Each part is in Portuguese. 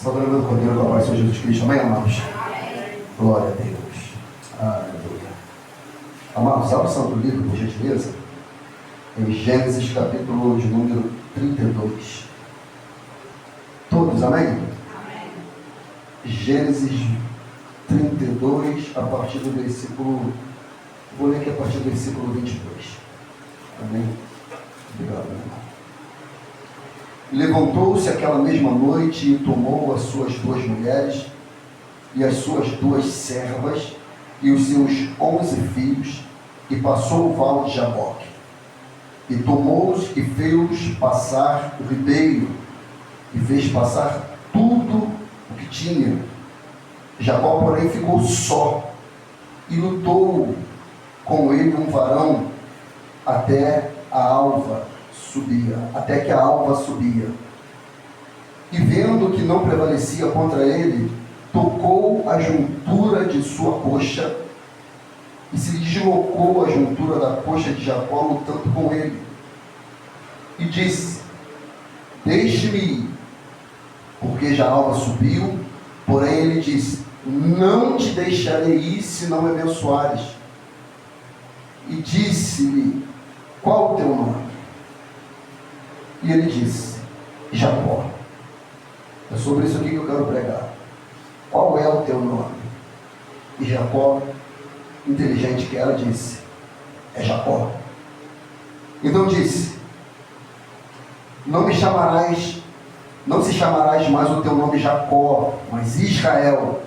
Salvador do Cordeiro da Paz, Senhor Jesus Cristo. Amém, amados? Glória a Deus. Aleluia. Amados, abra o Santo Livro, por gentileza, em Gênesis, capítulo de número 32. Todos, amém? Amém. Gênesis 32, a partir do versículo... Vou ler aqui a partir do versículo 22. Amém? Obrigado, meu irmão. Levantou-se aquela mesma noite e tomou as suas 2 mulheres e as suas 2 servas e os seus 11 filhos e passou o vale de Jaboque. E tomou-os e fez-os passar o ribeiro e fez passar tudo o que tinha. Jacó, porém, ficou só e lutou com ele um varão até que a alva subia. E vendo que não prevalecia contra ele, tocou a juntura de sua coxa e se deslocou a juntura da coxa de Jacó, lutando com ele. E disse: deixe-me ir, porque já a alva subiu. Porém ele disse: não te deixarei ir, se não me abençoares. E disse-lhe: qual o teu nome? E ele disse: Jacó. É sobre isso aqui que eu quero pregar. Qual é o teu nome? E Jacó, inteligente que era, disse: é Jacó. Então disse: não se chamarás mais o teu nome Jacó, mas Israel,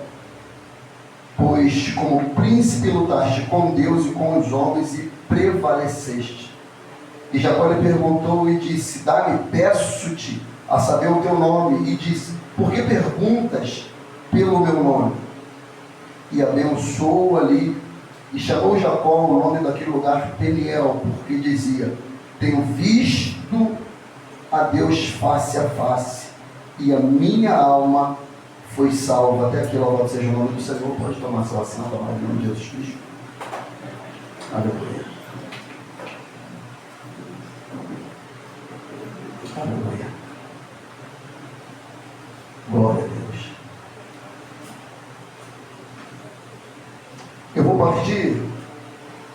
pois como príncipe lutaste com Deus e com os homens e prevaleceste. E Jacó lhe perguntou e disse: dá-me, peço-te, a saber o teu nome. E disse: por que perguntas pelo meu nome? E abençoou ali, e chamou Jacó o nome daquele lugar Peniel, porque dizia: tenho visto a Deus face a face, e a minha alma foi salva. Até aqui, louvado seja o nome do Senhor. Pode tomar sua assento, amado, em nome de Jesus Cristo. Aleluia. Aleluia. Glória a Deus. Eu vou partir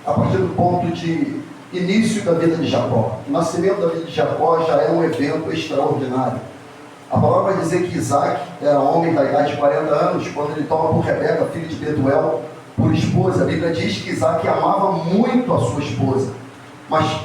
a partir do ponto de início da vida de Jacó. O nascimento da vida de Jacó já é um evento extraordinário. A palavra vai dizer que Isaac era homem da idade de 40 anos, quando ele toma por Rebeca, filha de Betuel, por esposa. A Bíblia diz que Isaac amava muito a sua esposa, mas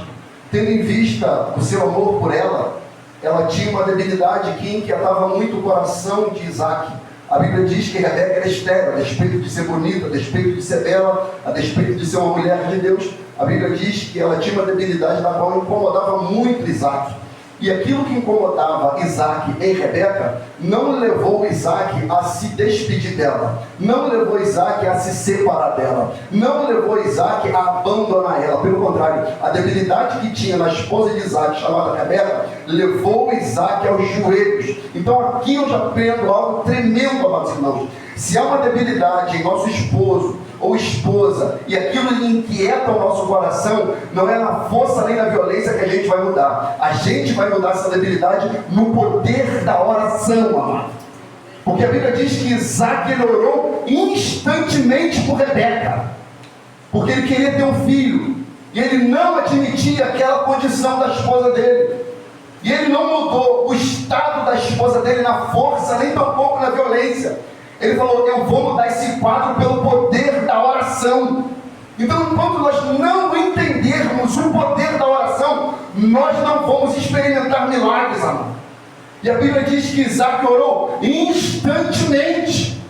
tendo em vista o seu amor por ela, ela tinha uma debilidade que inquietava muito o coração de Isaac. A Bíblia diz que Rebeca era estéril, a despeito de ser bonita, a despeito de ser bela, a despeito de ser uma mulher de Deus. A Bíblia diz que ela tinha uma debilidade na qual incomodava muito Isaac. E aquilo que incomodava Isaac em Rebeca não levou Isaac a se despedir dela, não levou Isaac a se separar dela, não levou Isaac a abandonar ela. Pelo contrário, a debilidade que tinha na esposa de Isaac, chamada Rebeca, levou Isaac aos joelhos. Então aqui eu já aprendo algo tremendo, amados irmãos. Se há uma debilidade em nosso esposo ou esposa, e aquilo inquieta o nosso coração, não é na força nem na violência que a gente vai mudar. A gente vai mudar essa debilidade no poder da oração, amado. Porque a Bíblia diz que Isaac, ele orou instantemente por Rebeca, porque ele queria ter um filho, e ele não admitia aquela condição da esposa dele, e ele não mudou o estado da esposa dele na força, nem tampouco na violência. Ele falou: eu vou mudar esse quadro pelo poder da oração. Então, enquanto nós não entendermos o poder da oração, nós não vamos experimentar milagres, amado. E a Bíblia diz que Isaac orou instantemente,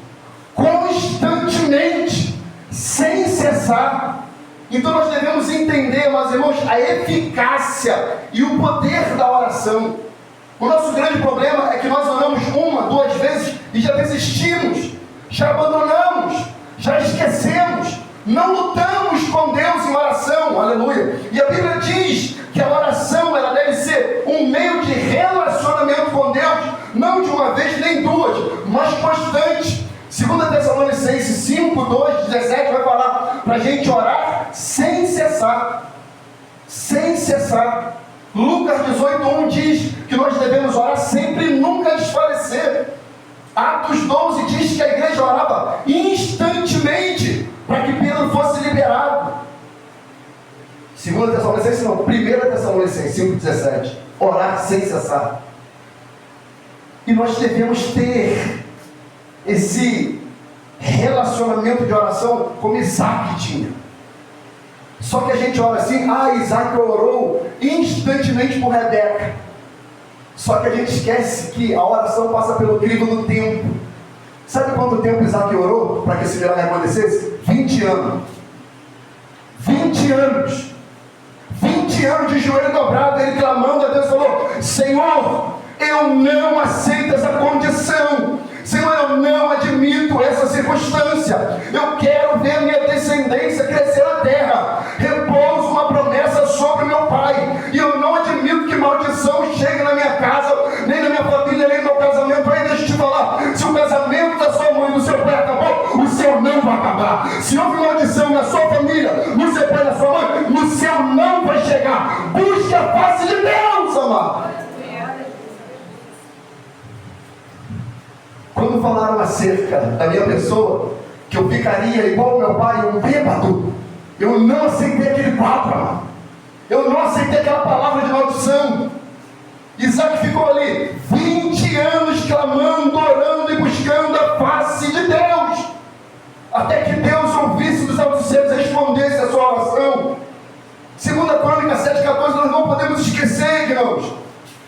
constantemente, sem cessar. Então nós devemos entender, meus irmãos, a eficácia e o poder da oração. O nosso grande problema é que nós oramos 1, 2 vezes e já desistimos, já abandonamos, já esquecemos, não lutamos com Deus em oração, aleluia. E a Bíblia diz que a oração, ela deve ser um meio de relacionamento com Deus, não de uma vez nem 2, mas constante. 2 Tessalonicenses 5, 2, 17 vai falar para a gente orar sem cessar, sem cessar. Lucas 18, 1 diz que nós devemos orar sempre e nunca desfalecer. Atos 12 diz que a igreja orava instantemente para que Pedro fosse liberado. 2 Tessalonicenses não, 1 Tessalonicenses 5,17. Orar sem cessar. E nós devemos ter esse relacionamento de oração como Isaac tinha. Só que a gente ora assim, Isaac orou instantemente por Rebeca. Só que a gente esquece que a oração passa pelo crivo do tempo. Sabe quanto tempo Isaac orou para que esse milagre acontecesse? 20 anos. 20 anos. 20 anos de joelho dobrado, ele clamando a Deus, falou: Senhor, eu não aceito essa condição. Senhor, eu não admito essa circunstância. Eu quero ver minha descendência crescer na terra. Repouso uma promessa sobre meu pai. E eu não admito que maldição chegue na minha casa, nem na minha família, nem no meu casamento. Aí deixa eu te falar, se o casamento da sua mãe e do seu pai acabou, o seu não vai acabar. Se houve maldição na sua família, no seu pai e na sua mãe, o seu não vai chegar. Busque a face de Deus, amado. Quando falaram acerca da minha pessoa, que eu ficaria igual ao meu pai, um bêbado, eu não aceitei aquele quadro, amado. Eu não aceitei aquela palavra de maldição. Isaac ficou ali 20 anos clamando, orando e buscando a face de Deus, até que Deus ouvisse dos altos céus e respondesse a sua oração. 2 Crônicas 7,14, nós não podemos esquecer, irmãos.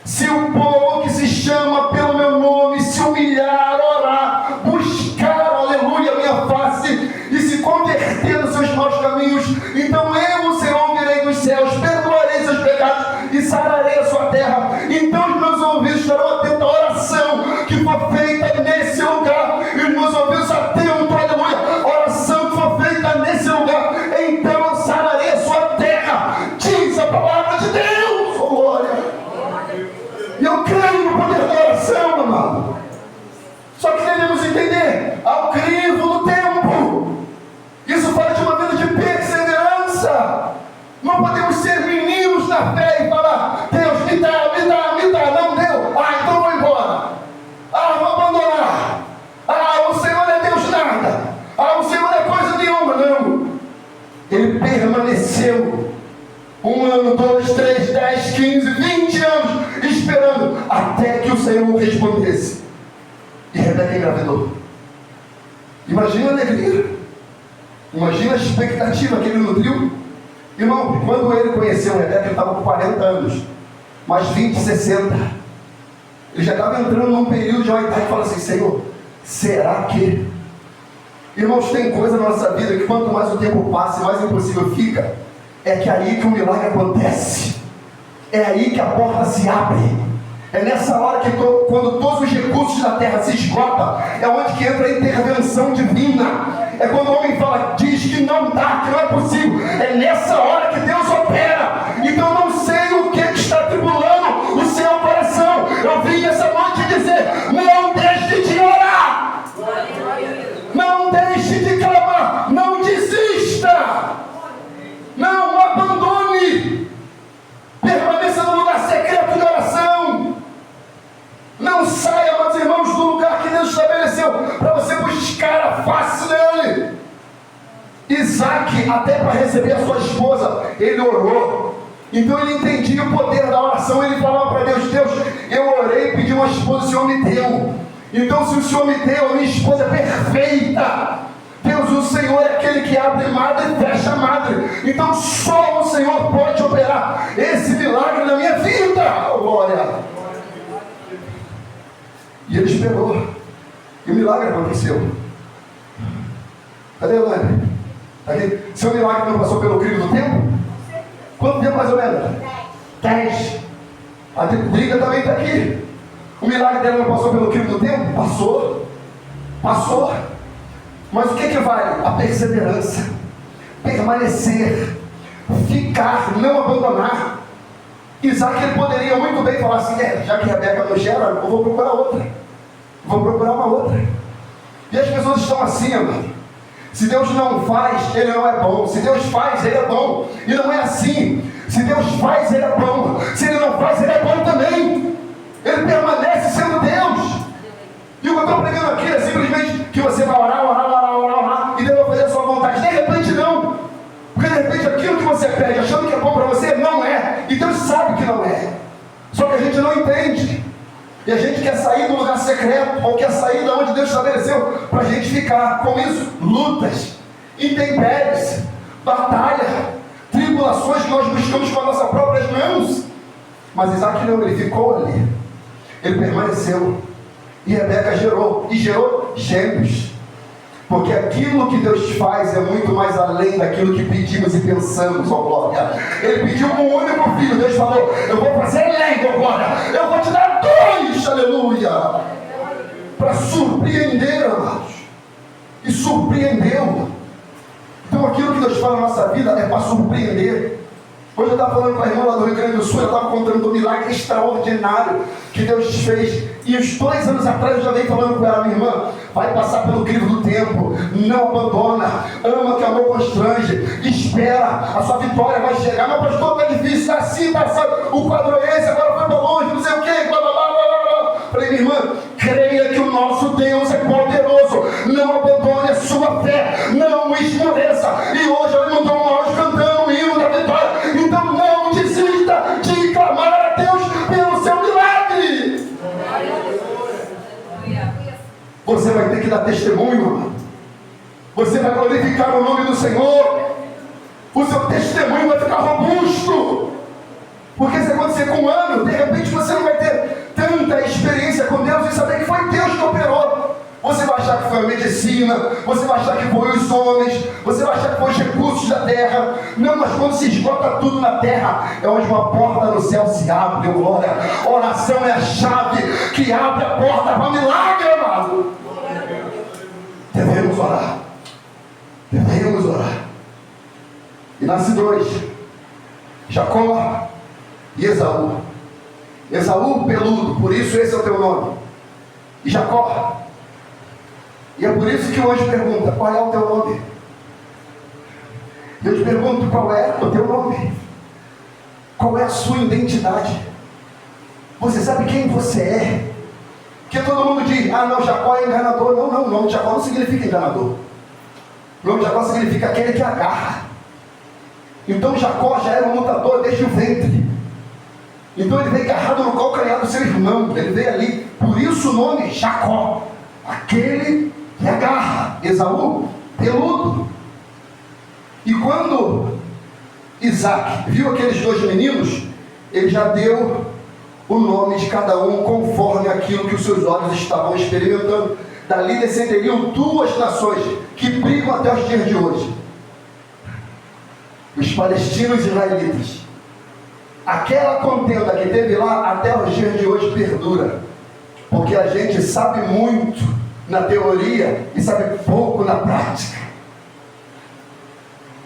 Se o povo que se chama pelo meu nome se humilhar, orar, buscar, aleluia, minha face, e se converter nos seus maus caminhos, então eu, o Senhor, virei dos céus, perdoarei seus pecados e sararei a sua terra. Então os meus ouvidos estarão atentos à oração que foi feita nesse lugar, e os meus ouvidos atentos, aleluia, a oração que foi feita nesse lugar, então eu sararei a sua terra, diz a palavra de Deus. Oh, glória! E eu creio no poder da oração, amado. Só que devemos entender, ao crivo do tempo, isso fala de uma vida de perseverança. Não podemos ser meninos na fé e falar: Deus, me dá, não deu, então vou embora, vou abandonar, o Senhor é Deus nada, o Senhor é coisa nenhuma. Não, ele permaneceu 1 ano, 2, 3, 10, 15, 20 anos esperando até que o Senhor respondesse. E Rebeca engravidou. Imagina a alegria, imagina a expectativa que ele nutriu. Irmão, quando ele conheceu Rebeca, ele estava com 40 anos, mais 20, 60. Ele já estava entrando num período de uma idade que fala assim: Senhor, será que? Irmãos, tem coisa na nossa vida que quanto mais o tempo passa, mais impossível fica. É que aí que o milagre acontece. É aí que a porta se abre. É nessa hora que quando todos os recursos da terra se esgotam, é onde que entra a intervenção divina. É quando o homem fala, diz que não dá, que não é possível. É nessa hora que Deus opera. Então eu não sei o que está tribulando o seu coração. Eu vim essa noite dizer: não deixe de orar, não deixe de clamar, não desista, não abandone, permaneça no lugar secreto de oração. Não saia, meus irmãos, do lugar que Deus estabeleceu para você buscar a face dele. Isaac, até para receber a sua esposa, ele orou. Então ele entendia o poder da oração. Ele falava para Deus: Deus, eu orei e pedi uma esposa, o Senhor me deu. Então se o Senhor me deu, a minha esposa é perfeita. Deus, o Senhor é aquele que abre madre e fecha madre. Então só o Senhor pode operar esse milagre na minha vida. Oh, glória! E ele esperou. E o milagre aconteceu. Cadê a Elaine? Aqui. Seu milagre não passou pelo crivo do tempo? Quanto tempo mais ou menos? 10. A Driga também está aqui. O milagre dela não passou pelo crivo do tempo? Passou. Passou. Mas o que vale? A perseverança. Permanecer. Ficar, não abandonar. Isaac, ele poderia muito bem falar assim: já que Rebeca não gera, eu vou procurar outra. Vou procurar uma outra. E as pessoas estão assim, amado. Se Deus não faz, ele não é bom. Se Deus faz, ele é bom. E não é assim. Se Deus faz, ele é bom. Se ele não faz, ele é bom também. Ele permanece sendo Deus. E E o que eu estou pregando aqui é simplesmente que você vai orar, e Deus vai fazer a sua vontade. De repente não. Porque de repente aquilo que você pede, achando que é bom para você, não é. E Deus sabe que não é. Só que a gente não entende. E a gente quer sair do lugar secreto, ou quer sair de onde Deus estabeleceu para a gente ficar. Com isso, lutas, intempéries, batalha, tribulações que nós buscamos com as nossas próprias mãos. Mas Isaac não, ele ficou ali. Ele permaneceu. E Rebeca gerou. E gerou gêmeos. Porque aquilo que Deus faz é muito mais além daquilo que pedimos e pensamos, ó glória. Ele pediu um único filho. Deus falou, eu vou fazer além, ó glória. Eu vou te dar 2, aleluia. Para surpreender, amados. E surpreendeu. Então aquilo que Deus faz na nossa vida é para surpreender. Hoje eu estava falando com a irmã lá do Rio Grande do Sul, eu estava contando do milagre extraordinário que Deus fez. E uns 2 anos atrás eu já venho falando com ela, minha irmã, vai passar pelo crivo do tempo, não abandona, ama que amor constrange, espera, a sua vitória vai chegar. Mas pastor, está difícil, está assim, está assim, o quadro é esse, agora foi para longe, não sei o que, blá blá blá blá blá. Falei, minha irmã, creia que o nosso Deus é poderoso, não abandone a sua fé, não esmoreça. E hoje eu mandou um áudio cantando o hino da vitória. Então não desista de clamar a Deus pelo seu milagre. Você vai ter que dar testemunho, amado. Você vai glorificar o nome do Senhor. O seu testemunho vai ficar robusto. Porque se acontecer com 1 ano, de repente você não vai ter tanta experiência com Deus e saber que foi Deus que operou. Você vai achar que foi a medicina, você vai achar que foi os homens, você vai achar que foi os recursos da terra. Não, mas quando se esgota tudo na terra, é onde uma porta no céu se abre, glória. Oração é a chave que abre a porta para milagre, amado. Devemos orar. Devemos orar. E nasce 2. Jacó e Esaú. Esaú peludo, por isso esse é o teu nome. E Jacó. E é por isso que hoje pergunta, qual é o teu nome? Eu te pergunto, qual é o teu nome? Qual é a sua identidade? Você sabe quem você é? Porque todo mundo diz, ah não, Jacó é enganador. Não, não, o nome de Jacó não significa enganador. O nome de Jacó significa aquele que agarra. Então Jacó já era um lutador desde o ventre. Então ele veio agarrado no calcanhar do seu irmão. Ele veio ali, por isso o nome Jacó, aquele que agarra. Esaú, peludo. E quando Isaac viu aqueles 2 meninos, ele já deu o nome de cada um conforme aquilo que os seus olhos estavam experimentando. Dali descenderiam 2 nações que brigam até os dias de hoje: os palestinos e israelitas. Aquela contenda que teve lá até os dias de hoje perdura, porque a gente sabe muito na teoria e sabe pouco na prática.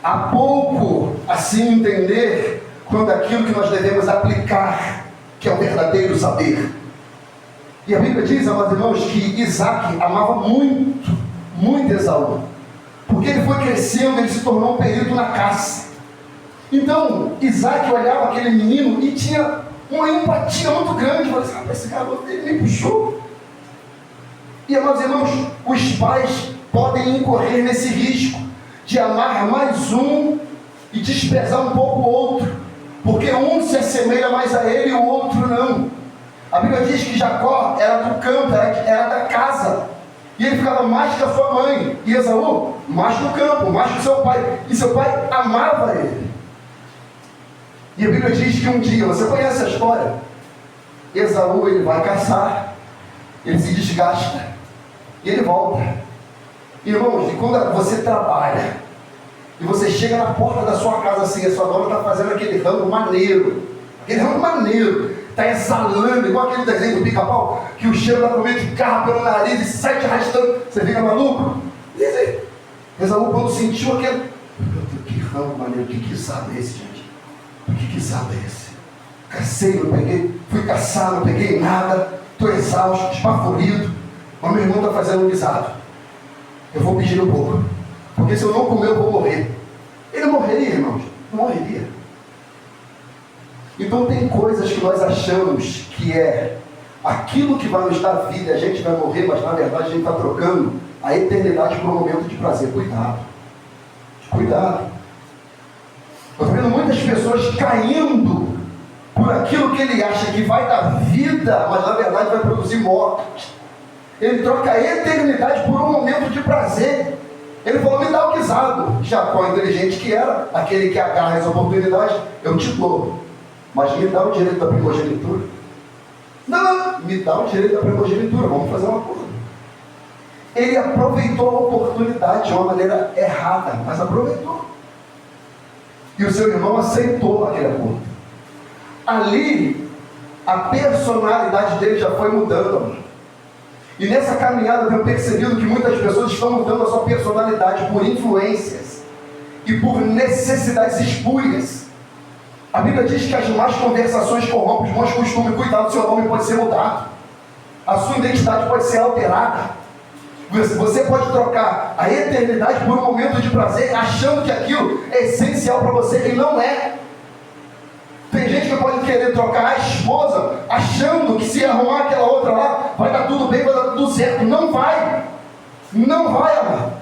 Há pouco a se entender quando aquilo que nós devemos aplicar, que é o verdadeiro saber. E a Bíblia diz, amados irmãos, que Isaac amava muito, muito Esaú, porque ele foi crescendo, ele se tornou um perito na caça. Então Isaac olhava aquele menino e tinha uma empatia muito grande. Falei assim, esse garoto, ele me puxou. E, amados irmãos, os pais podem incorrer nesse risco de amar mais um e desprezar um pouco o outro, porque um se assemelha mais a ele e o outro não. A Bíblia diz que Jacó era do campo, era da casa, e ele ficava mais que a sua mãe, e Esaú mais no campo, mais que o seu pai, e seu pai amava ele. E a Bíblia diz que um dia, você conhece a história, Esaú ele vai caçar, ele se desgasta e ele volta. Irmãos, e quando você trabalha e você chega na porta da sua casa assim, a sua dona está fazendo aquele rango maneiro, está exalando, igual aquele desenho do Pica-Pau, que o cheiro da comida de carro pelo nariz e sai te arrastando, você fica maluco? Esaú, quando sentiu aquele, que rango maneiro, que guisado é esse, gente? Que guisado é esse? Cacei, não peguei, fui caçar, não peguei nada, estou exausto, esbaforido, mas meu irmão está fazendo um guisado. Eu vou pedir no pouco, porque se eu não comer eu vou morrer. Ele morreria, irmãos? Não morreria. Então tem coisas que nós achamos que é aquilo que vai nos dar vida, a gente vai morrer, mas na verdade a gente está trocando a eternidade por um momento de prazer. Cuidado. Cuidado. Eu estou vendo muitas pessoas caindo por aquilo que ele acha que vai dar vida, mas na verdade vai produzir morte. Ele troca a eternidade por um momento de prazer. Ele falou, me dá o guisado. Jacó, inteligente que era, aquele que agarra as oportunidades, eu te dou. Mas me dá o direito da primogenitura. Não, me dá o direito da primogenitura, vamos fazer um acordo. Ele aproveitou a oportunidade de uma maneira errada, mas aproveitou. E o seu irmão aceitou aquele acordo. Ali, a personalidade dele já foi mudando. E nessa caminhada eu tenho percebido que muitas pessoas estão mudando a sua personalidade por influências e por necessidades espúrias. A Bíblia diz que as más conversações corrompem os bons costumes. Cuidado, seu nome pode ser mudado. A sua identidade pode ser alterada. Você pode trocar a eternidade por um momento de prazer, achando que aquilo é essencial para você, e não é. Tem gente que pode querer trocar a esposa, achando que se arrumar aquela outra lá, vai dar tudo bem, vai dar tudo certo. Não vai. Não vai, amado.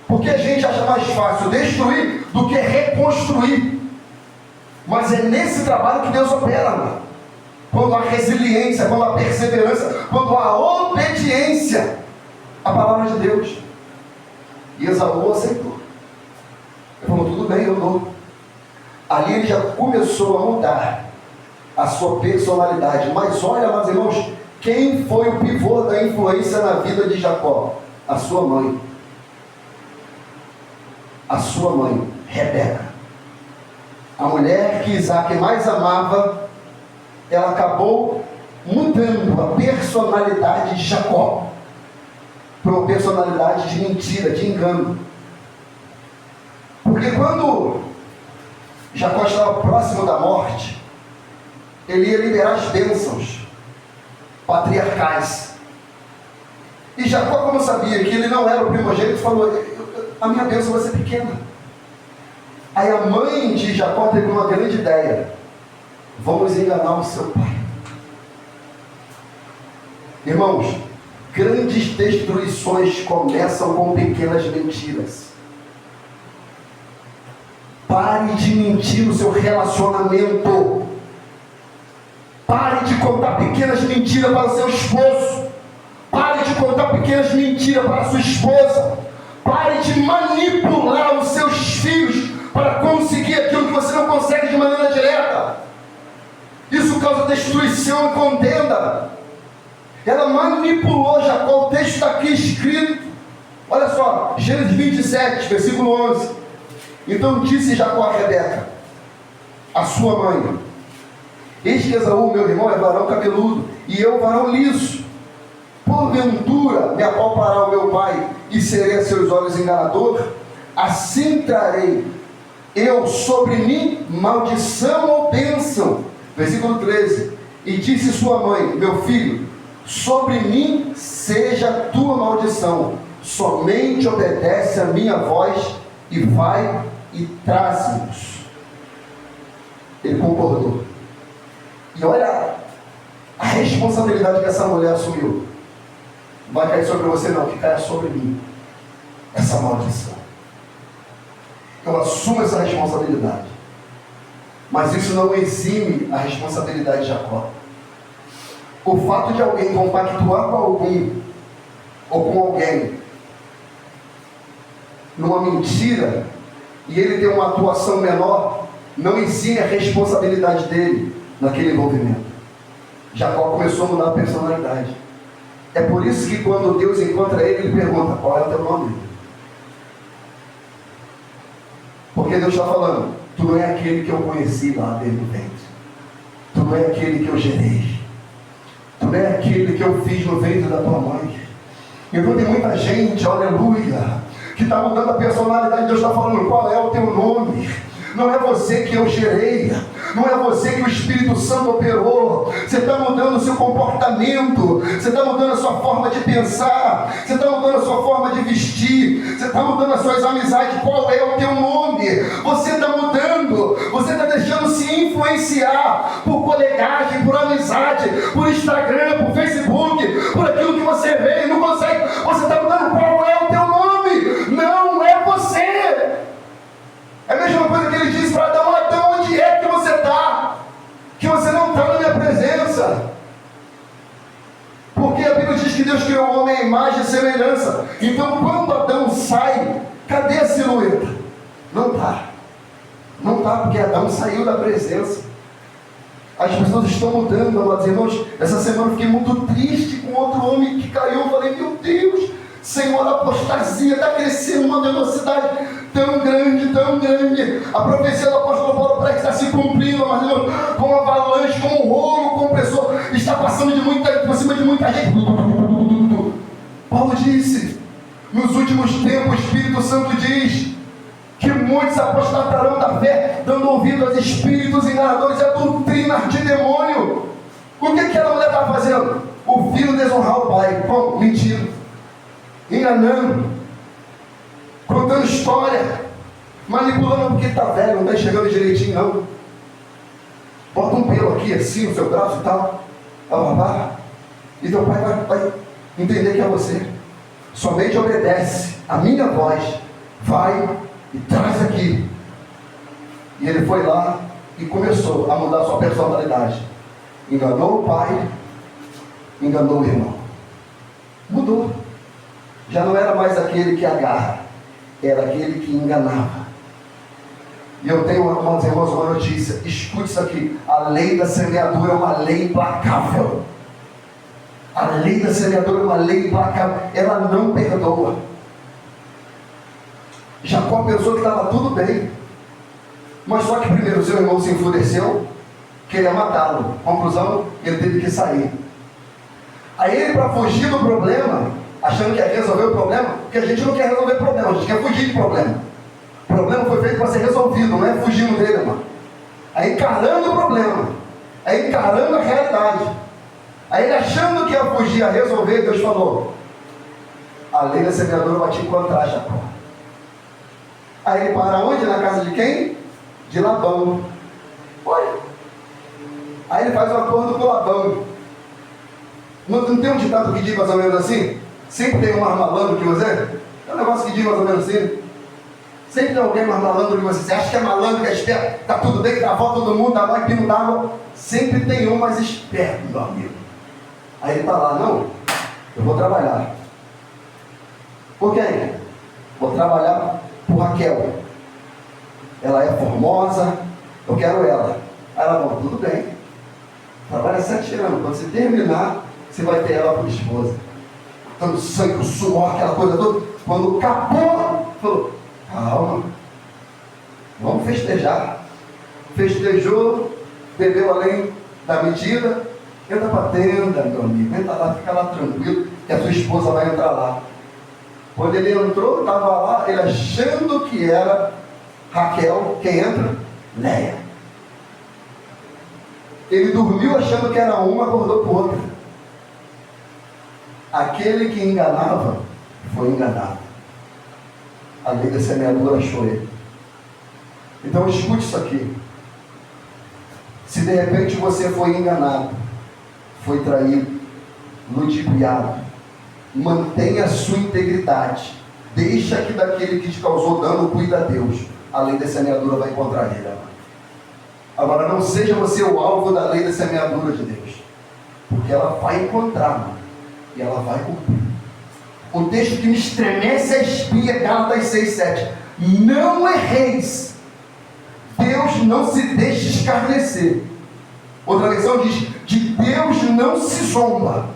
Porque a gente acha mais fácil destruir do que reconstruir. Mas é nesse trabalho que Deus opera, amado. Quando há resiliência, quando há perseverança, quando há obediência à palavra de Deus. E Esaú aceitou. Ele falou, tudo bem, eu dou. Ali ele já começou a mudar a sua personalidade. Mas olha, meus irmãos, quem foi o pivô da influência na vida de Jacó? A sua mãe. A sua mãe, Rebeca. A mulher que Isaac mais amava, ela acabou mudando a personalidade de Jacó para uma personalidade de mentira, de engano. Porque quando Jacó estava próximo da morte, ele ia liberar as bênçãos patriarcais. E Jacó, como sabia que ele não era o primogênito, falou, a minha bênção vai ser pequena. Aí a mãe de Jacó teve uma grande ideia. Vamos enganar o seu pai. Irmãos, grandes destruições começam com pequenas mentiras. Pare de mentir no seu relacionamento. Pare de contar pequenas mentiras para o seu esposo. Pare de contar pequenas mentiras para a sua esposa. Pare de manipular os seus filhos para conseguir aquilo que você não consegue de maneira direta. Isso causa destruição e contenda. Ela manipulou Jacó. O texto está aqui escrito. Olha só, Gênesis 27, versículo 11. Então disse Jacó a Rebeca, a sua mãe, eis que Esaú, meu irmão, é varão cabeludo, e eu varão liso. Porventura me apalpará o meu pai, e serei a seus olhos enganador? Assim trarei eu sobre mim maldição ou bênção. Versículo 13. E disse sua mãe, meu filho, sobre mim seja tua maldição, somente obedece a minha voz, e vai e traz-nos. Ele concordou. E olha a responsabilidade que essa mulher assumiu. Não vai cair sobre você não, que caia sobre mim essa maldição. Eu assumo essa responsabilidade. Mas isso não exime a responsabilidade de Jacó. O fato de alguém compactuar com algum ou com alguém numa mentira e ele ter uma atuação menor, não exime a responsabilidade dele naquele envolvimento. Jacó começou a mudar a personalidade. É por isso que quando Deus encontra ele, ele pergunta, qual é o teu nome? Porque Deus está falando, tu não é aquele que eu conheci lá dentro do ventre. Tu não é aquele que eu gerei. Tu não é aquele que eu fiz no ventre da tua mãe. Então tem muita gente, aleluia, que está mudando a personalidade. Deus está falando, qual é o teu nome? Não é você que eu gerei, não é você que o Espírito Santo operou. Você está mudando o seu comportamento, você está mudando a sua forma de pensar, você está mudando a sua forma de vestir, você está mudando as suas amizades. Qual é o teu nome? Você está mudando, você está deixando se influenciar por colegagem, por amizade, por Instagram, por Facebook, por aquilo que você vê e não consegue. Você está mudando qual é o teu nome? Não é você. É a mesma coisa que ele disse para Adão: Adão, onde é que você está? Que você não está na minha presença. Porque a Bíblia diz que Deus criou o homem à imagem e semelhança. Então quando Adão sai, cadê a silhueta? Não está. Não está, porque Adão saiu da presença. As pessoas estão mudando, amados irmãos. Essa semana eu fiquei muito triste com outro homem que caiu. Eu falei: meu Deus, Senhor, a apostasia está crescendo uma velocidade tão grande, tão grande. A profecia do apóstolo Paulo parece que está se cumprindo, amados irmãos, com uma avalanche, com um rolo compressor, está passando por cima de muita gente. Paulo disse: nos últimos tempos, o Espírito Santo diz que muitos apostatarão da fé, dando ouvido aos espíritos enganadores e a doutrinas de demônio. O que aquela mulher estava fazendo? O filho desonrar o pai. Como? Mentindo, enganando, contando história, manipulando porque está velho, não está enxergando direitinho não. Bota um pelo aqui assim no seu braço e tal, e teu pai vai entender que é você. Somente obedece a minha voz, vai e traz aqui. E ele foi lá e começou a mudar sua personalidade. Enganou o pai, enganou o irmão. Mudou. Já não era mais aquele que agarra, era aquele que enganava. E eu tenho, irmãos, uma notícia: escute isso aqui. A lei da semeadura é uma lei implacável. A lei da semeadura é uma lei implacável. Ela não perdoa. Jacó pensou que estava tudo bem, mas só que primeiro seu irmão se enfureceu, queria matá-lo. Conclusão, ele teve que sair. Aí ele, para fugir do problema, achando que ia resolver o problema, porque a gente não quer resolver problema, a gente quer fugir de problema. O problema foi feito para ser resolvido, não é fugindo dele, irmão. Aí encarando o problema, aí encarando a realidade, aí ele achando que ia fugir, ia resolver, Deus falou: a lei da semeadura vai te encontrar, Jacó. Aí ele para onde? Na casa de quem? De Labão. Olha. Aí ele faz um acordo com Labão. Não tem um ditado que diz mais ou menos assim? Sempre tem um mais malandro que você? É um negócio que diz mais ou menos assim. Sempre tem alguém mais malandro que você. Você acha que é malandro, que é esperto, está tudo bem, que dá a volta todo mundo, dá mais pino d'água. Sempre tem um mais esperto, meu amigo. Aí ele está lá: não, eu vou trabalhar. Por quem? Vou trabalhar por Raquel. Ela é formosa, eu quero ela. Aí ela falou: tudo bem, trabalha 7 anos, quando você terminar, você vai ter ela por esposa. Tanto sangue, o suor, aquela coisa toda. Quando acabou, falou: calma, vamos festejar. Festejou, bebeu além da medida. Entra para a tenda, meu amigo, entra lá, fica lá tranquilo, que a sua esposa vai entrar lá. Quando ele entrou, estava lá, ele achando que era Raquel. Quem entra? Léia. Ele dormiu achando que era uma, acordou por outra. Aquele que enganava, foi enganado. A lei da semeadura achou ele. Então escute isso aqui. Se de repente você foi enganado, foi traído, ludibriado, mantenha a sua integridade. Deixa que daquele que te causou dano cuida a Deus. A lei da semeadura vai encontrar ele, amado. Agora, não seja você o alvo da lei da semeadura de Deus, porque ela vai encontrar, mano, e ela vai cumprir. O texto que me estremece a espinha, Gálatas 6:7. Não erreis. Deus não se deixa escarnecer. Outra versão diz: de Deus não se zomba.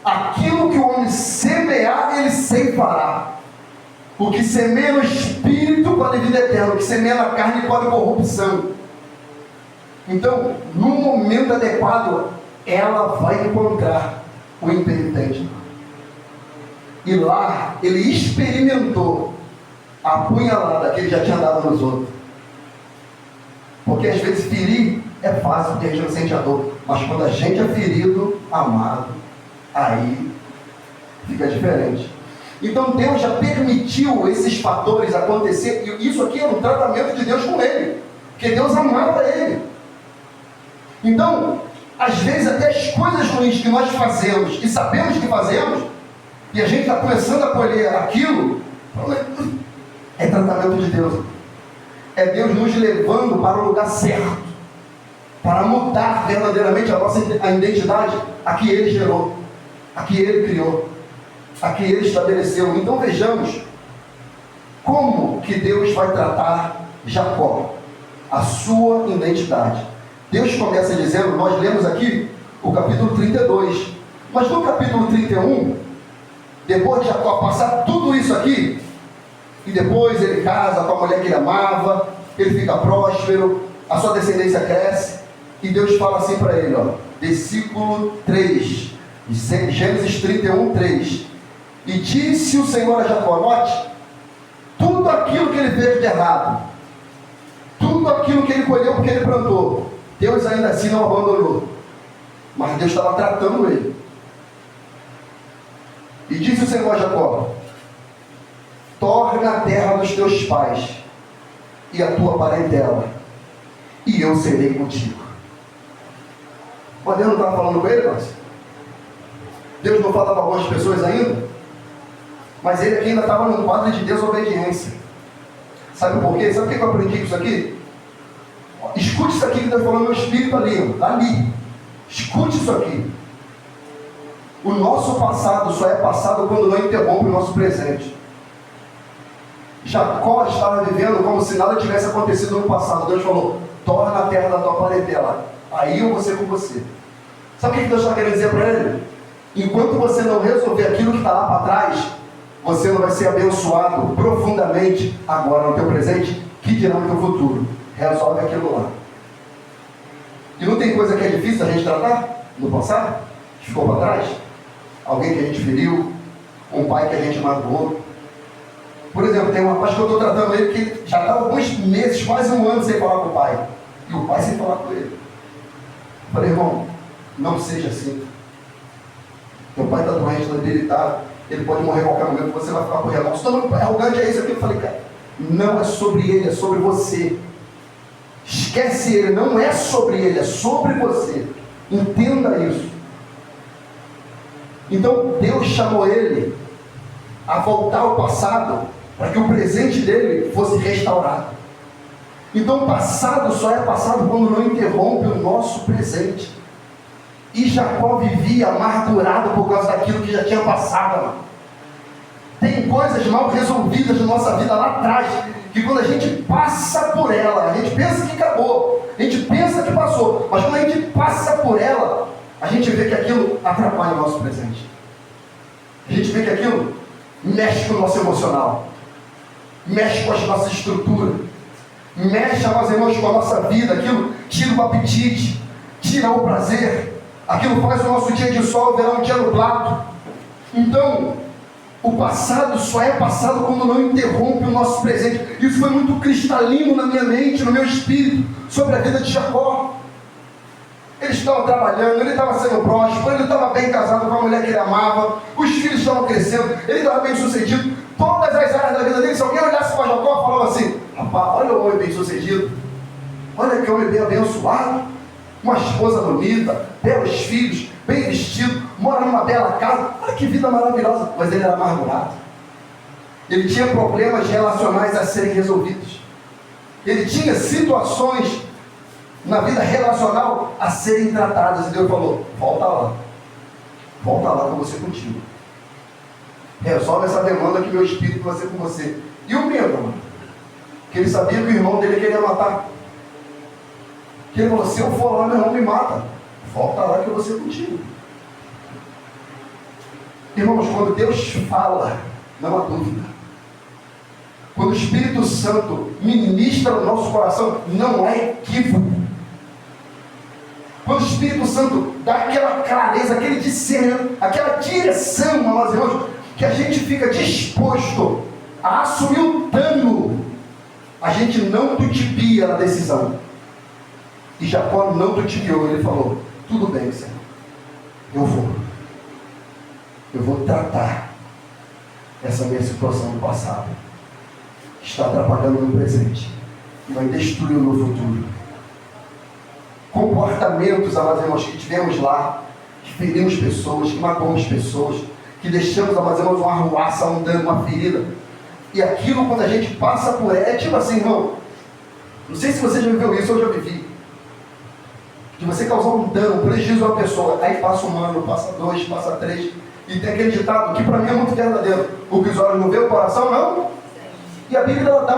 Aquilo que o homem semear, ele ceifará. O que semeia no espírito pode vida eterna, o que semeia na carne pode corrupção. Então, no momento adequado, ela vai encontrar o impenitente. E lá, ele experimentou a punhalada que ele já tinha dado nos outros. Porque às vezes ferir é fácil, porque a gente não sente a dor. Mas quando a gente é ferido, amado, aí fica diferente. Então Deus já permitiu esses fatores acontecer. E isso aqui é um tratamento de Deus com ele. Porque Deus amava ele. Então, às vezes até as coisas ruins que nós fazemos e sabemos que fazemos, e a gente está começando a colher aquilo, é tratamento de Deus. É Deus nos levando para o lugar certo, para mudar verdadeiramente a identidade a que Ele gerou, a que Ele criou, a que Ele estabeleceu. Então vejamos como que Deus vai tratar Jacó, a sua identidade. Deus começa dizendo, nós lemos aqui o capítulo 32, mas no capítulo 31, depois de Jacó passar tudo isso aqui, e depois ele casa com a mulher que ele amava, ele fica próspero, a sua descendência cresce, e Deus fala assim para ele, ó, versículo 3, Gênesis 31, 3, e disse o Senhor a Jacó, note, tudo aquilo que ele fez de errado, tudo aquilo que ele colheu porque ele plantou, Deus ainda assim não abandonou, mas Deus estava tratando ele. E disse o Senhor a Jacó, torna a terra dos teus pais e a tua parentela, e eu serei contigo. Mas Deus não estava falando com ele, mas Deus não falava para algumas pessoas ainda, mas ele aqui ainda estava num quadro de desobediência. Sabe por quê? Sabe o que eu aprendi com isso aqui? Escute isso aqui que Deus falou no meu espírito ali. Escute isso aqui. O nosso passado só é passado quando não interrompe o nosso presente. Jacó estava vivendo como se nada tivesse acontecido no passado. Deus falou, torna a terra da tua parentela, aí eu vou ser com você. Sabe o que Deus está querendo dizer para ele? Enquanto você não resolver aquilo que está lá para trás, você não vai ser abençoado profundamente agora no teu presente, que dirá no teu futuro. Resolve aquilo lá. E não tem coisa que é difícil a gente tratar no passado, que ficou para trás? Alguém que a gente feriu, um pai que a gente magoou. Por exemplo, tem um rapaz que eu estou tratando ele que já está alguns meses, quase um ano sem falar com o pai. E o pai sem falar com ele. Eu falei, irmão, não seja assim. Teu pai está doente, está debilitado, ele pode morrer a qualquer momento, você vai ficar com remorso. Então, arrogante é isso aqui. Eu falei, cara, não é sobre ele, é sobre você. Esquece ele, não é sobre ele, é sobre você. Entenda isso. Então Deus chamou ele a voltar ao passado para que o presente dele fosse restaurado. Então o passado só é passado quando não interrompe o nosso presente. E Jacó vivia amargurado por causa daquilo que já tinha passado, mano. Tem coisas mal resolvidas na nossa vida lá atrás, que quando a gente passa por ela, a gente pensa que acabou, a gente pensa que passou, mas quando a gente passa por ela, a gente vê que aquilo atrapalha o nosso presente. A gente vê que aquilo mexe com o nosso emocional, mexe com a nossa estrutura, mexe, meus irmãos, com a nossa vida. Aquilo tira o apetite, tira o prazer, aquilo faz o nosso dia de sol virar um dia nublado. Então, o passado só é passado quando não interrompe o nosso presente. Isso foi muito cristalino na minha mente, no meu espírito, sobre a vida de Jacó. Ele estava trabalhando, ele estava sendo próspero, ele estava bem casado com a mulher que ele amava, os filhos estavam crescendo, ele estava bem sucedido. Todas as áreas da vida dele, se alguém olhasse para Jacó, falava assim, rapaz, olha o homem bem sucedido, olha que homem bem abençoado, uma esposa bonita, belos filhos, bem vestido, mora numa bela casa, olha que vida maravilhosa. Mas ele era amargurado, ele tinha problemas relacionais a serem resolvidos, ele tinha situações na vida relacional a serem tratadas. E Deus falou, volta lá que eu vou ser contigo, resolve essa demanda que meu espírito vai ser com você. E o medo, mano, que ele sabia que o irmão dele queria matar, que ele falou, se eu for lá, meu irmão me mata, volta lá que eu vou ser contigo. Irmãos, quando Deus fala, não há dúvida. Quando o Espírito Santo ministra no nosso coração, não há equívoco. Quando o Espírito Santo dá aquela clareza, aquele discernimento, aquela direção, meus irmãos, que a gente fica disposto a assumir o dano, a gente não tutibia na decisão. E Jacó não tutibiou, ele falou, tudo bem, Senhor, eu vou tratar essa minha situação do passado, que está atrapalhando o meu presente, e vai destruir o meu futuro. comportamentos, amados irmãos, que tivemos lá, que ferimos pessoas, que matamos pessoas, que deixamos, amados irmãos, uma arruaça andando, uma ferida. E aquilo, quando a gente passa por é tipo assim, irmão, não sei se você já viveu isso, eu já vivi. De você causar um dano, um prejuízo a uma pessoa, aí passa um ano, passa 2, passa 3, e tem aquele ditado que para mim é muito verdadeiro: o que os olhos não vê, o coração não. E a Bíblia ela dá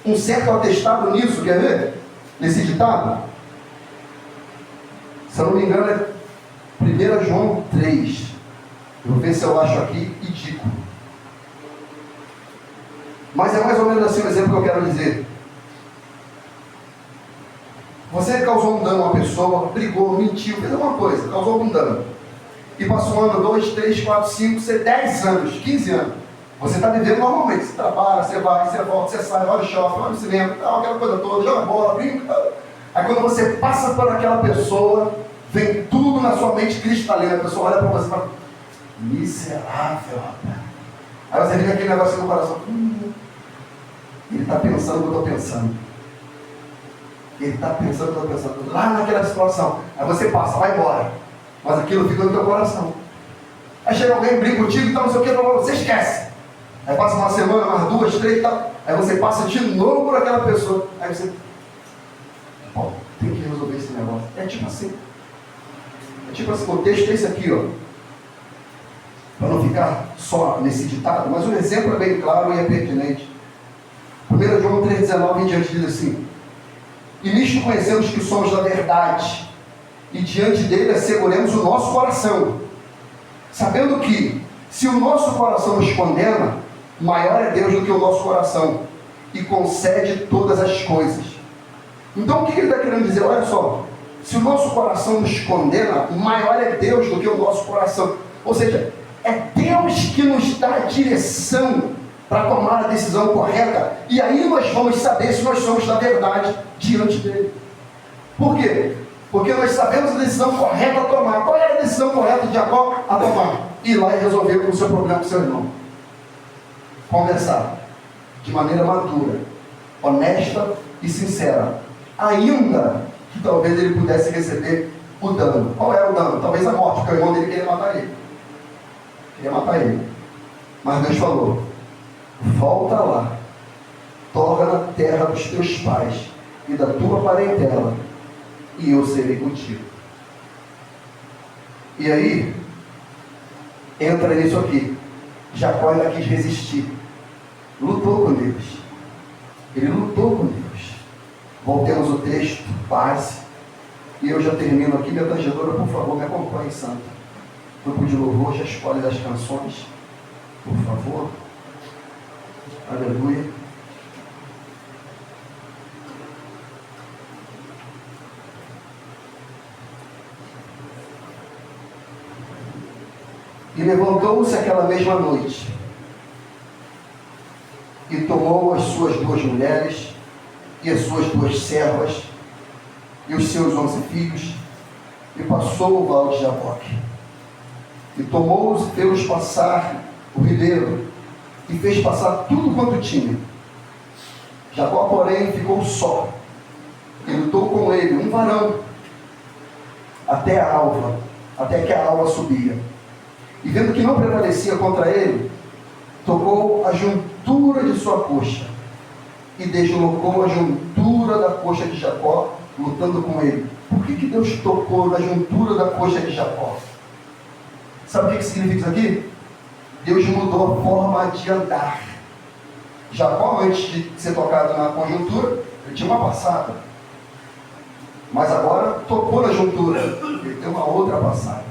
um certo atestado nisso, quer ver? Nesse ditado. Se eu não me engano, é 1 João 3. Eu vou ver se eu acho aqui e digo. Mas é mais ou menos assim o exemplo que eu quero dizer. Você causou um dano a uma pessoa, brigou, mentiu, fez alguma coisa, causou algum dano. E passou 1 ano, 2, 3, 4, 5, 10 anos, 15 anos. Você está vivendo normalmente. Você trabalha, você vai, você volta, você sai, vai no shopping, vai no cinema, aquela coisa toda, joga bola, brinca. Aí quando você passa por aquela pessoa, vem tudo na sua mente cristalina. A pessoa olha para você e fala: miserável, rapaz. Aí você vê aquele negócio no coração. Ele está pensando o que eu estou pensando. Ele está pensando o que eu estou pensando. Lá naquela situação. Aí você passa, vai embora. Mas aquilo fica no teu coração. Aí chega alguém, brinca contigo e tal, não sei o que, você esquece. Aí passa uma semana, mais 2, 3 e tal. Aí você passa de novo por aquela pessoa. Aí você... Pô, tem que resolver esse negócio. É tipo assim. É tipo assim, o texto é esse aqui, ó. Para não ficar só nesse ditado, mas o exemplo é bem claro e é pertinente. 1 João 3,19 em diante diz assim: e nisto conhecemos que somos da verdade, e diante dele asseguremos o nosso coração, sabendo que, se o nosso coração nos condena, maior é Deus do que o nosso coração, e concede todas as coisas. Então o que ele está querendo dizer? Olha só, se o nosso coração nos condena, maior é Deus do que o nosso coração. Ou seja, é Deus que nos dá a direção para tomar a decisão correta, e aí nós vamos saber se nós somos da verdade diante dele. Por quê? Porque nós sabemos a decisão correta a tomar. Qual era a decisão correta de Jacó a tomar? Ir lá e resolver o seu problema com o seu irmão. Conversar de maneira madura, honesta e sincera, ainda que talvez ele pudesse receber o dano. Qual era o dano? Talvez a morte, porque o irmão dele queria matar ele. Queria matar ele. Mas Deus falou: volta lá, torna na terra dos teus pais e da tua parentela, e eu serei contigo. E aí, entra nisso aqui. Jacó ainda quis resistir. Lutou com Deus. Ele lutou com Deus. Voltemos o texto, base. E eu já termino aqui. Minha tangedora, por favor, me acompanhe, Santa. Grupo de louvor, já escolhe das canções. Por favor. Aleluia. E levantou-se aquela mesma noite, e tomou as suas 2 mulheres, e as suas 2 servas, e os seus 11 filhos, e passou o val de Jaboque. E tomou-os e fez-os passar o ribeiro, e fez passar tudo quanto tinha. Jacó, porém, ficou só, e lutou com ele um varão, até a alva, até que a alva subia. E vendo que não prevalecia contra ele, tocou a juntura de sua coxa, e deslocou a juntura da coxa de Jacó, lutando com ele. Por que Deus tocou na juntura da coxa de Jacó? Sabe o que significa isso aqui? Deus mudou a forma de andar. Jacó, antes de ser tocado na conjuntura, ele tinha uma passada. Mas agora tocou na juntura, ele tem uma outra passada.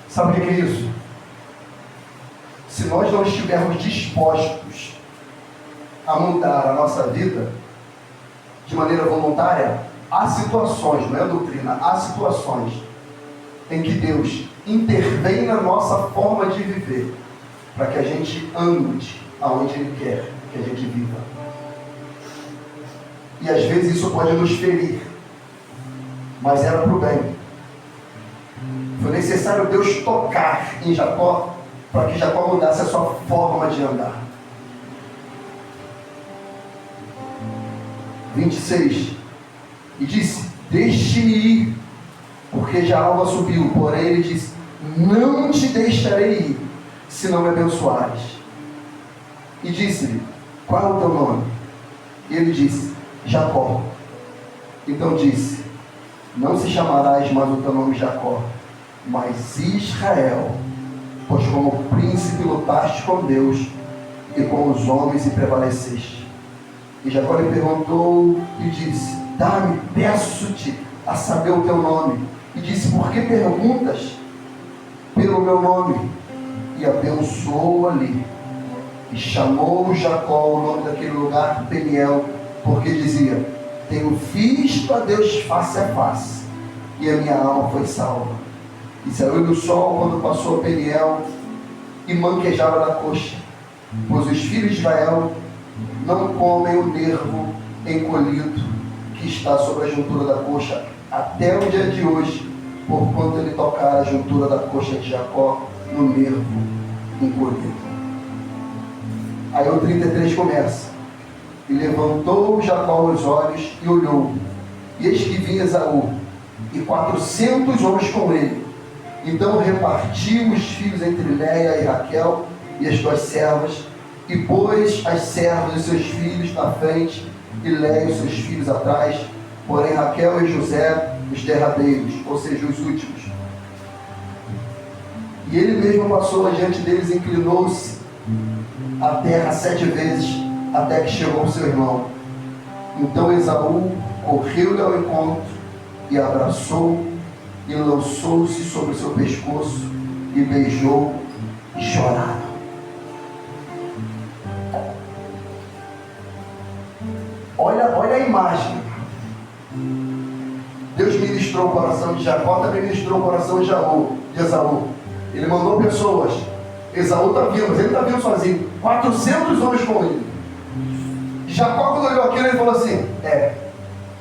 Sabe o que é isso? Se nós não estivermos dispostos a mudar a nossa vida de maneira voluntária, há situações, não é doutrina, há situações em que Deus intervém na nossa forma de viver, para que a gente ande aonde Ele quer que a gente viva. E às vezes isso pode nos ferir, mas era para o bem. Foi necessário Deus tocar em Jacó, para que Jacó mudasse a sua forma de andar. 26. E disse: deixe-me ir, porque já a alva subiu. Porém ele disse: não te deixarei ir, se não me abençoares. E disse-lhe: qual é o teu nome? E ele disse: Jacó. Então disse: não se chamarás mais o teu nome Jacó, mas Israel, pois como príncipe lutaste com Deus e com os homens e prevaleceste. E Jacó lhe perguntou e disse: dá-me, peço-te, a saber o teu nome. E disse: por que perguntas pelo meu nome? E abençoou ali. E chamou Jacó o nome daquele lugar Peniel, porque dizia: tenho visto a Deus face a face, e a minha alma foi salva. E saiu do sol quando passou a Peniel, e manquejava da coxa, pois os filhos de Israel não comem o nervo encolhido que está sobre a juntura da coxa, até o dia de hoje, porquanto ele tocar a juntura da coxa de Jacó no nervo encolhido. Aí o 33 começa: e levantou Jacó os olhos e olhou, e eis que vinha Esaú, e 400 homens com ele. Então repartiu os filhos entre Léia e Raquel e as suas servas, e pôs as servas e seus filhos na frente, e Léia e os seus filhos atrás, porém Raquel e José os derradeiros, ou seja, os últimos. E ele mesmo passou adiante deles e inclinou-se a terra 7 vezes, até que chegou ao seu irmão. Então Esaú correu-lhe ao encontro e abraçou, e lançou-se sobre o seu pescoço e beijou, e choraram. Olha a imagem. Deus ministrou o coração de Jacó, também ministrou o coração de Esaú. Ele mandou pessoas. Esaú está vindo, mas ele está vindo sozinho. 400 homens com ele. Jacó, quando olhou aquilo, ele falou assim: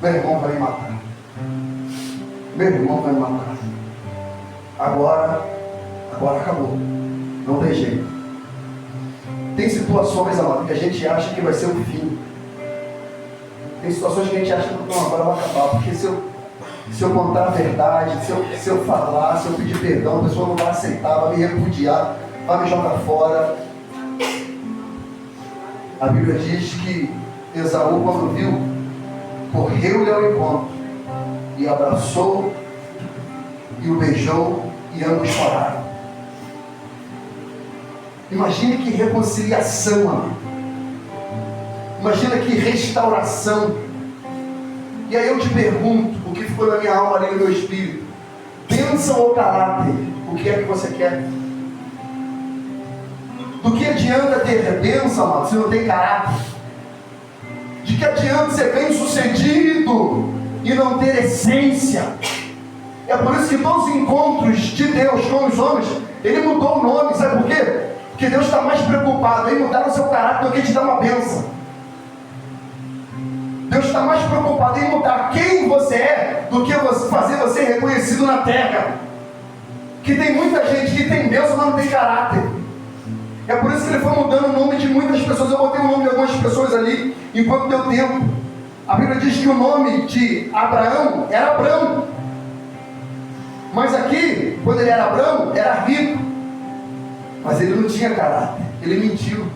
meu irmão vai me matar. Meu irmão vai me matar. Agora acabou. Não tem jeito. Tem situações, amado, que a gente acha que vai ser o fim. Tem situações que a gente acha que não, agora vai acabar. Porque se eu contar a verdade, se eu falar, se eu pedir perdão, a pessoa não vai aceitar, vai me repudiar, vai me jogar fora. A Bíblia diz que Esaú, quando viu, correu-lhe ao encontro e abraçou e o beijou, e ambos choraram. Imagine que reconciliação, amado. Imagina que restauração. E aí eu te pergunto, o que ficou na minha alma, ali no meu espírito: bênção ou caráter? O que é que você quer? Do que adianta ter bênção, amado, se não tem caráter? De que adianta ser bem sucedido e não ter essência? É por isso que todos os encontros de Deus com os homens, Ele mudou o nome. Sabe por quê? Porque Deus está mais preocupado em mudar o seu caráter do que te dar uma bênção. Deus está mais preocupado em mudar quem você é do que fazer você reconhecido na terra. Que tem muita gente que tem bênção, mas não tem caráter. É por isso que Ele foi mudando o nome de muitas pessoas. Eu botei o nome de algumas pessoas ali enquanto deu tempo. A Bíblia diz que o nome de Abraão era Abrão. Mas aqui, quando ele era Abrão, era rico. Mas ele não tinha caráter. Ele mentiu.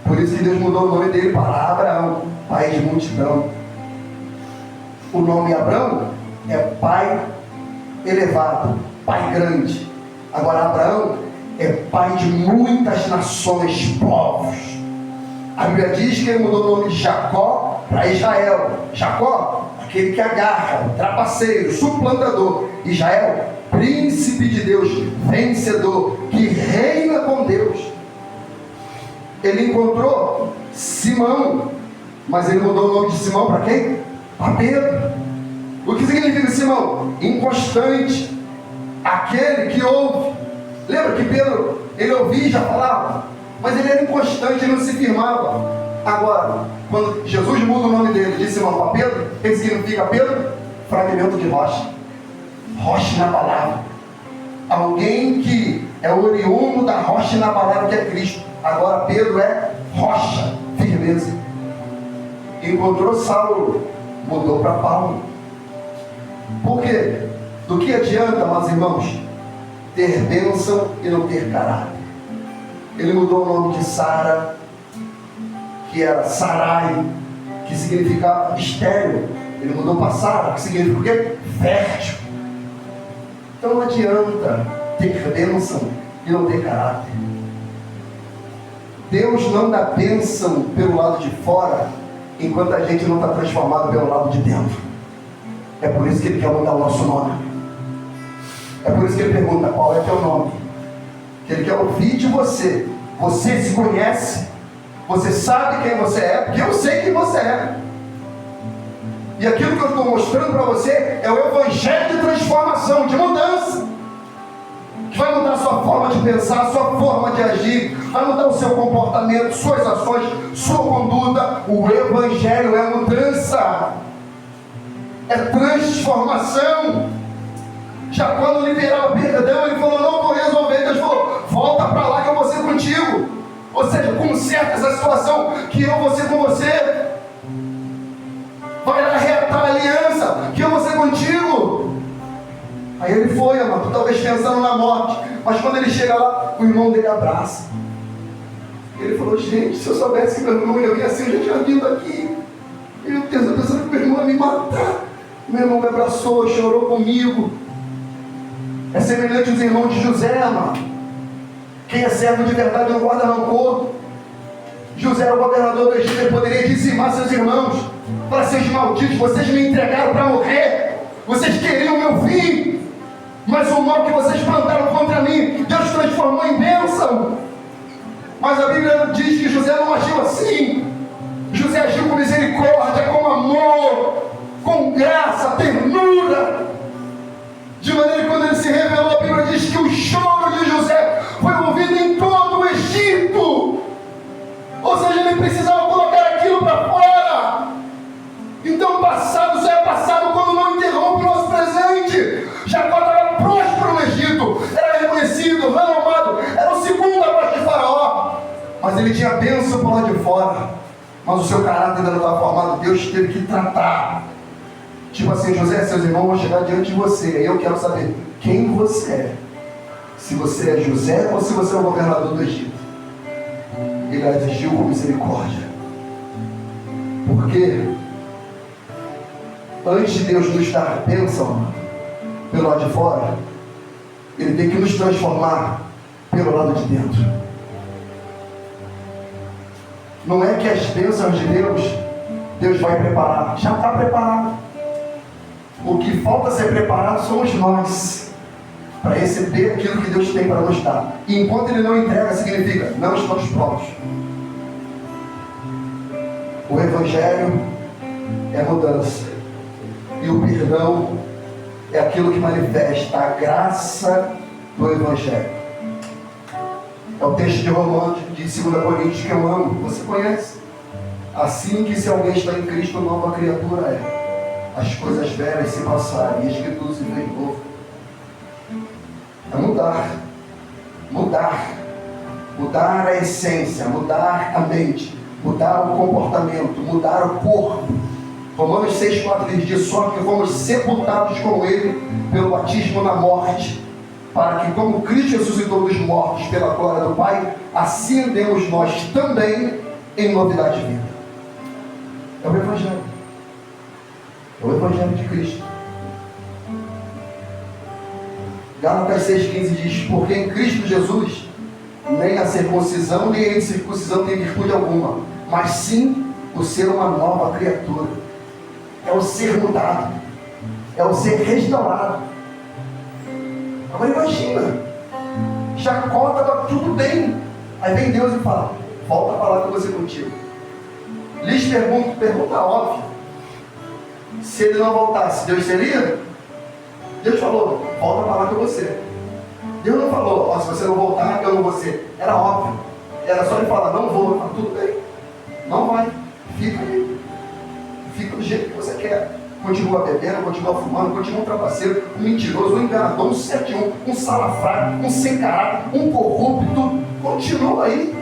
Por isso que Deus mudou o nome dele para Abraão, pai de multidão. O nome Abrão é pai elevado, pai grande. Agora Abraão é pai de muitas nações, povos. A Bíblia diz que ele mudou o nome de Jacó para Israel. Jacó, aquele que agarra, trapaceiro, suplantador. Israel, príncipe de Deus, vencedor, que reina com Deus. Ele encontrou Simão, mas ele mudou o nome de Simão para quem? Para Pedro. O que significa Simão? Inconstante, aquele que ouve. Lembra que Pedro, ele ouvia e já falava, mas ele era inconstante, ele não se firmava. Agora, quando Jesus muda o nome dele de Simão para Pedro, o que significa Pedro? Fragmento de rocha. Rocha na palavra. Alguém que é oriundo da rocha na palavra, que é Cristo. Agora Pedro é rocha, firmeza. Encontrou Saulo, mudou para Paulo. Por quê? Do que adianta, meus irmãos, ter bênção e não ter caráter? Ele mudou o nome de Sara, que era Sarai, que significava estéril. Ele mudou para Sara, que significa o quê? Fértil. Então não adianta ter bênção e não ter caráter. Deus não dá bênção pelo lado de fora, enquanto a gente não está transformado pelo lado de dentro. É por isso que Ele quer mudar o nosso nome. É por isso que Ele pergunta: qual é teu nome? Que Ele quer ouvir de você. Você se conhece? Você sabe quem você é? Porque eu sei quem você é. E aquilo que eu estou mostrando para você é o evangelho de transformação, de mudança, que vai mudar a sua forma de pensar, a sua forma de agir, vai mudar o seu comportamento, suas ações, sua conduta. O evangelho é mudança, é transformação. Já quando liberava perdão, ele falou: não vou resolver. Deus falou: volta para lá que eu vou ser contigo. Ou seja, conserta essa situação, que eu vou ser com você. Vai lá reatar a aliança, que eu vou ser contigo. Aí ele foi, amado, talvez pensando na morte. Mas quando ele chega lá, o irmão dele abraça. Ele falou: gente, se eu soubesse que meu irmão ia vir assim, eu já tinha vindo aqui. Meu Deus, eu pensando que meu irmão ia me matar. Meu irmão me abraçou, chorou comigo. É semelhante aos irmãos de José, amado. Quem é servo de verdade não guarda rancor. José era o governador do Egito, ele poderia dizimar seus irmãos. Para seus malditos, vocês me entregaram para morrer. Vocês queriam meu fim. Mas o mal que vocês plantaram contra mim, Deus transformou em bênção. Mas a Bíblia diz que José não agiu assim. José agiu com misericórdia, com amor, com graça, ternura. De maneira que quando ele se revelou, a Bíblia diz que o choro de José foi ouvido em todo o Egito. Ou seja, ele precisava colocar aquilo para fora. Então o passado só é passado quando não interrompe o nosso presente. Jacó estava próspero no Egito, era reconhecido, renomado, era o segundo abaixo de Faraó. Mas ele tinha bênção por lá de fora. Mas o seu caráter ainda não estava formado. Deus teve que tratar. Tipo assim: José, seus irmãos vão chegar diante de você. Aí eu quero saber quem você é. Se você é José ou se você é o governador do Egito. Ele agiu com misericórdia. Porque antes de Deus nos dar bênção pelo lado de fora, Ele tem que nos transformar pelo lado de dentro. Não é que as bênçãos de Deus vai preparar. Já está preparado. O que falta ser preparado somos nós, para receber aquilo que Deus tem para nos dar. E enquanto Ele não entrega, significa: não estamos prontos. O Evangelho é mudança. E o perdão é aquilo que manifesta a graça do Evangelho. É o texto de Romanos, de 2 Coríntios, que eu amo. Você conhece? Assim que se alguém está em Cristo, nova criatura é. As coisas velhas se passaram, e as que tudo se fez novo. É mudar. Mudar. Mudar a essência, mudar a mente, mudar o comportamento, mudar o corpo. Romanos 6,4 diz: só que fomos sepultados com Ele pelo batismo na morte, para que, como Cristo ressuscitou dos mortos pela glória do Pai, assim andemos nós também em novidade de vida. É o Evangelho. É o Evangelho de Cristo. Gálatas 6,15 diz: porque em Cristo Jesus nem a circuncisão nem a incircuncisão tem virtude alguma, mas sim o ser uma nova criatura. É o ser mudado, é o ser restaurado. Agora imagina, Jacó estava tudo bem, aí vem Deus e fala: volta para lá que eu vou ser contigo. Lhes pergunta óbvia: se ele não voltasse, Deus seria? Deus falou: volta para lá que eu vou ser. Deus não falou: ó, se você não voltar, eu não vou ser. Era óbvio. Era só ele falar: não vou. Falo, tudo bem, não vai, fica aí. Fica do jeito que você quer. Continua bebendo, continua fumando, continua um trapaceiro, um mentiroso, um enganador, um 71, um salafrário, um sem caráter, um corrupto. Continua aí,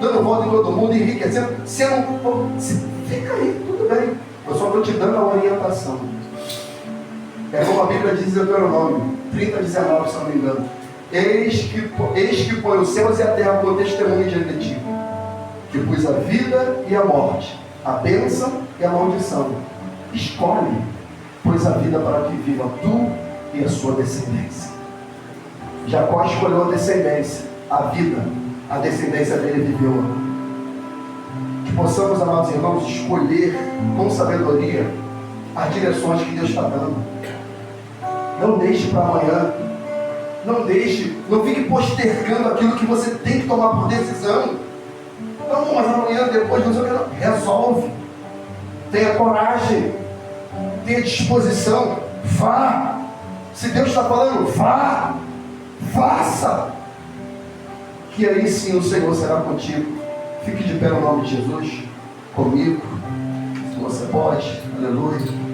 dando volta em todo mundo, enriquecendo. Você não. Fica aí, tudo bem. Eu só estou te dando a orientação. É como a Bíblia diz em Deuteronômio 30:19, se não me engano. Eis que põe os céus e a terra por testemunho diante de ti, que pus a vida e a morte, a bênção e a maldição. Escolhe, pois a vida para que viva tu e a sua descendência. Jacó escolheu a descendência, a vida, a descendência dele viveu. Que possamos, amados irmãos, escolher com sabedoria as direções que Deus está dando. Não deixe para amanhã. Não fique postergando aquilo que você tem que tomar por decisão. Não, mas amanhã, depois, não sei o que. Resolve. Tenha coragem. Tenha disposição. Vá. Se Deus está falando, vá. Faça. Que aí sim o Senhor será contigo. Fique de pé no nome de Jesus. Comigo. Se você pode. Aleluia.